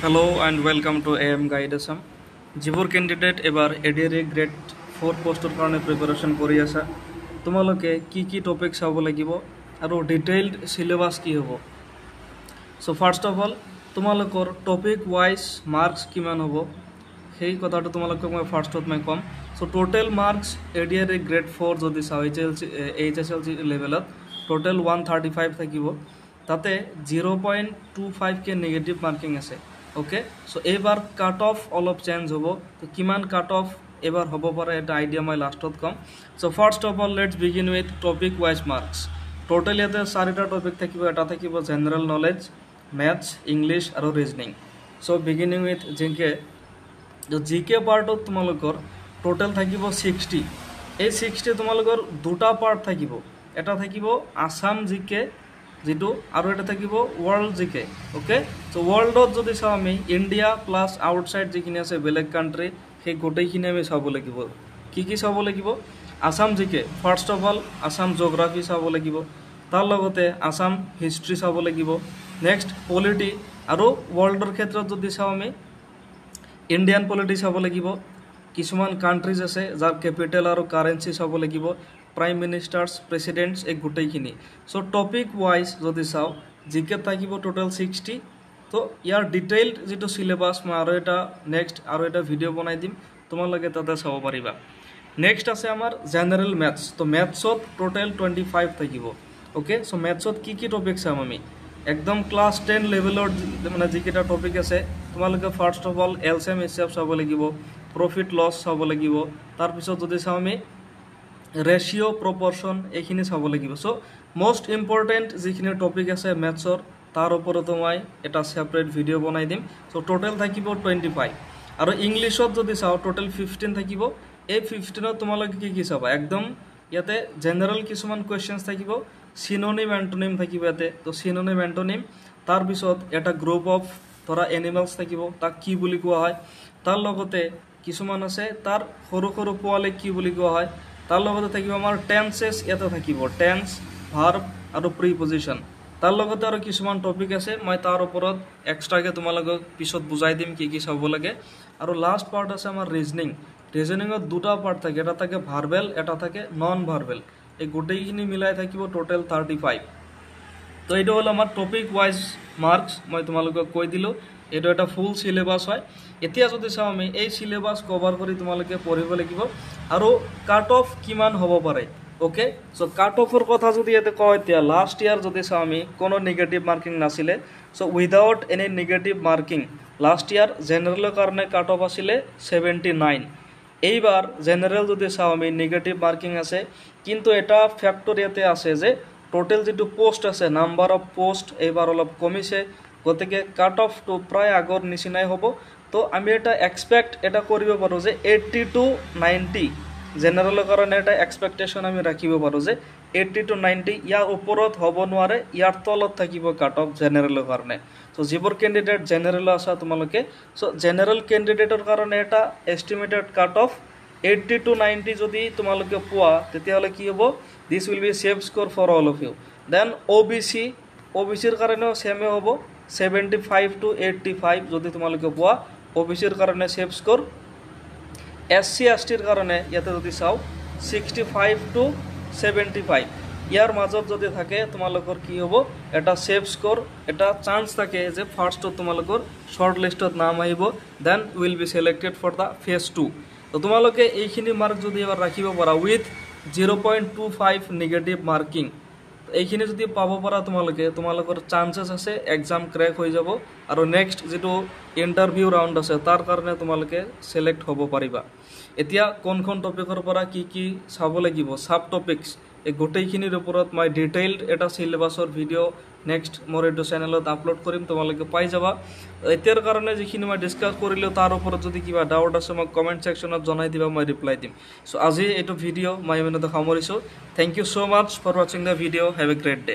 Hello and welcome to AM Guide Assam. যিবোৰ candidate এবাৰ ADRE grade 4 পোষ্টৰ কাৰণে প্ৰিপাৰেশ্যন কৰি আছা তোমালোকে কি টপিক চাব লাগিব আৰু ডিটেইলড সিলেবাস কি হ'ব। সো ফাৰ্স্ট অফ অল তোমালোকৰ টপিক ওয়াইজ মাৰ্কস কিমান হ'ব সেই কথাটো তোমালোকক মই ফাৰ্স্টত মই কম। So total marks ADRE grade 4 যদি চাও এইচএসএলসি লেভেলত টোটাল 135 থাকিব, তাতে 0.25 কে নেগেটিভ মার্কিং আছে। ओके सो एबार काट ऑफ अलग चेंज होबो तो किमान काट ऑफ एबार होबो पारे एटा आइडिया मैं लास्टत कम। So first of all let's begin with topic wise marks. Total याते चारिटा टॉपिक থাকিবো, এটা থাকিবো जनरल नॉलेज, मैथ्स, इंग्लिश और reasoning. So beginning with GK जो जीके पार्टत তোমালোকৰ टोटल থাকিবো 60। এই 60 তোমালোকৰ দুটা পাৰ্ট থাকিবো, এটা থাকিবো আসাম জিকে যেটো আৰু এটা থাকিব ওয়ার্ল্ড জিকে। ওকে সো ওয়ার্ল্ডত যদি চাও আমি ইন্ডিয়া প্লাস আউটসাইড যিখিনি আছে বেলেগ কান্ট্রি সেই গোটেইখিনি আমি চাব লাগিব। কি চাব লাগিব? আসাম জিকে first of all Assam geography চাব লাগিব, তাৰ লগতে আসাম হিস্ট্ৰি চাব লাগিব, নেক্সট পলিটি আৰু ওয়াৰ্ল্ডৰ ক্ষেত্ৰত যদি চাও আমি ইন্ডিয়ান পলিটি চাব লাগিব, কিছুমান কান্ট্ৰিজ আছে যাৰ ক্যাপিটাল আৰু কারেন্সি চাব লাগিব, प्राइम मिनिस्टार्स प्रेसिडेंट्स एक गोटेखिनि। सो टॉपिक वाइज जो चाओ जिके থাকিব टोटल 60। तो यार डिटेल्ड जो सिलेबास मैं और एटा नेक्स्ट और एटा भिडिओ बनाई दिम तुम्हारे ताते चाब पारिबा। नेक्स्ट आछे आमार जेनारेल मैथ्स। तो मैथ्सत टोटल 25 থাকিব। ओके सो मैथ्सत की टपिक चाम आमी एकदम क्लास 10 लेवलर माने जिकेटा टपिक আছে তোমালোকে first of all LCM SF চাব লাগিব, प्रॉफिट लॉस চাব লাগিব, তার পিছত যদি চাও আমি रेशिओ प्रपोर्शन এইখিনি চাব লাগিব। সো মোস্ট ইম্পর্টেন্ট যিখিনি টপিক আছে ম্যাথছৰ তাৰ ওপৰত মই এটা সেপাৰেট ভিডিও বনাই দিম। সো টোটাল থাকিব 25 আৰু ইংলিশত যদি চাও টোটাল 15 থাকিব। এই 15ত তোমালোকে কি চাবা একদম ইয়াতে জেনারেল কিছুমান কোয়েশ্চনস থাকিব, সিনোনিম এন্টোনিম থাকিব ইয়াতে। তো সিনোনিম এন্টোনিম তাৰ পিছত এটা গ্ৰুপ অফ ধৰা এনিমেলস থাকিব, তাক কি বুলি কোৱা হয়, তাৰ লগতে কিছুমান আছে তাৰ সৰু সৰু পোৱালে কি বুলি কোৱা হয়, तार लगते থাকিব आमार टेन्सेस याते থাকিব, टेन्स भार्ब और प्रिपोजिशन। तार लगते और किछुमान टपिक আছে मैं तार ओपरत एक्सट्राके तुम्हालोকক पिছত बुझाई दिम की चाब लागे। और लास्ट पार्ट আছে आमार रीजनिंग। रीजनिंगत दुटा पार्ट থাকে, এটা থাকে ভার্বেল, এটা থাকে নন ভার্বেল। এই গোটেইখিনি মিলাই থাকিব টোটাল 35। তো এইটো হল আমার টপিক ওয়াইজ মার্কস मैं তোমালোকক কৈ দিলো। এইটো এটা ফুল সিলেবাস হয়। এতিয়া যদি চাও আমি এই সিলেবাস কভার কৰি তোমালোকে পঢ়িব লাগিব আৰু কাট অফ কিমান হ'ব পাৰে। ওকে সো কাট অফৰ কথা যদি এতে কয় এতিয়া লাস্ট ইয়ার যদি চাও আমি কোনো নেগেটিভ মার্কিং নাছিলে। So without any negative marking last year জেনাৰেলৰ কাৰণে কাট অফ আছিলে 79। এইবাৰ জেনারেল যদি চাও আমি নেগেটিভ মার্কিং আছে, কিন্তু এটা ফ্যাক্টর ইয়াতে আছে যে টোটাল যেটো পোস্ট আছে নাম্বার অফ পোস্ট এইবাৰ অলপ কমিছে, গতিকে কাট অফ তো প্ৰায় আগৰ নিচিনাই হ'ব। তো আমি এটা এক্সপেক্ট এটা কৰিব পাৰো যে 80 to 90 জেনাৰেলৰ কাৰণে এটা এক্সপেক্টেশন আমি ৰাখিব পাৰো যে 80 to 90 ইয়াৰ ওপৰত হ'ব নোৱাৰে, ইয়াৰ তলত থাকিব কাট অফ জেনাৰেলৰ কাৰণে। সো যিবোৰ কেণ্ডিডেট জেনাৰেল আছে তোমালোকে সো জেনাৰেল কেণ্ডিডেটৰ কাৰণে এটা এস্টিমেটেড কাট অফ 80 to 90 যদি তোমালোকে পোৱা তেতিয়াহলে কি হ'ব, this will be safe score for all of you. Then ওবিসিৰ কাৰণেও সেমে হ'ব 75 to 85 যদি তোমালোকে পোৱা ওবিসিৰ কাৰণে সেভ স্কোৰ। এসসি এসটিৰ কাৰণে ইয়াতে যদি চাও 65 to 75 ইয়াৰ মাজত যদি থাকে তোমালোকৰ কি হ'ব, এটা সেভ স্কোৰ, এটা চান্স থাকে যে ফাৰ্স্টত তোমালোকৰ শৰ্ট লিষ্টত নাম আহিব, then will be selected for the phase 2। তো তোমালোকে এইখিনি মাৰ্ক যদি এবাৰ ৰাখিব পাৰা উইথ 0.25 নেগেটিভ মাৰ্কিং, এইখিনি যদি পাব পাৰা তোমালোকৰ চান্সেস আছে এক্সাম ক্ৰ্যাক হৈ যাব আৰু নেক্সট যেটো ইন্টাৰভিউ ৰাউন্ড আছে তাৰ কাৰণে তোমালোকে সিলেক্ট হ'ব পাৰিবা। এতিয়া কোনখন টপিকৰ পৰা কি চাব লাগিব সাব টপিকস এই গোটেইখিনিৰ ওপৰত মই ডিটেইলড এটা সিলেবাসৰ ভিডিও নেক্সট মোৰ এইটো চেনেলত আপলোড কৰিম, তোমালোকে পাই যাবা। এতিয়াৰ কাৰণে যিখিনি মই ডিসকাস কৰিলো তাৰ ওপৰত যদি কিবা ডাউট আছে মোক কমেন্ট সেকশনত জনাই দিবা, মই ৰিপ্লাই দিম। সো আজি এইটো ভিডিও মই ইমানতে সামৰিছো। Thank you so much for watching the video. Have a great day.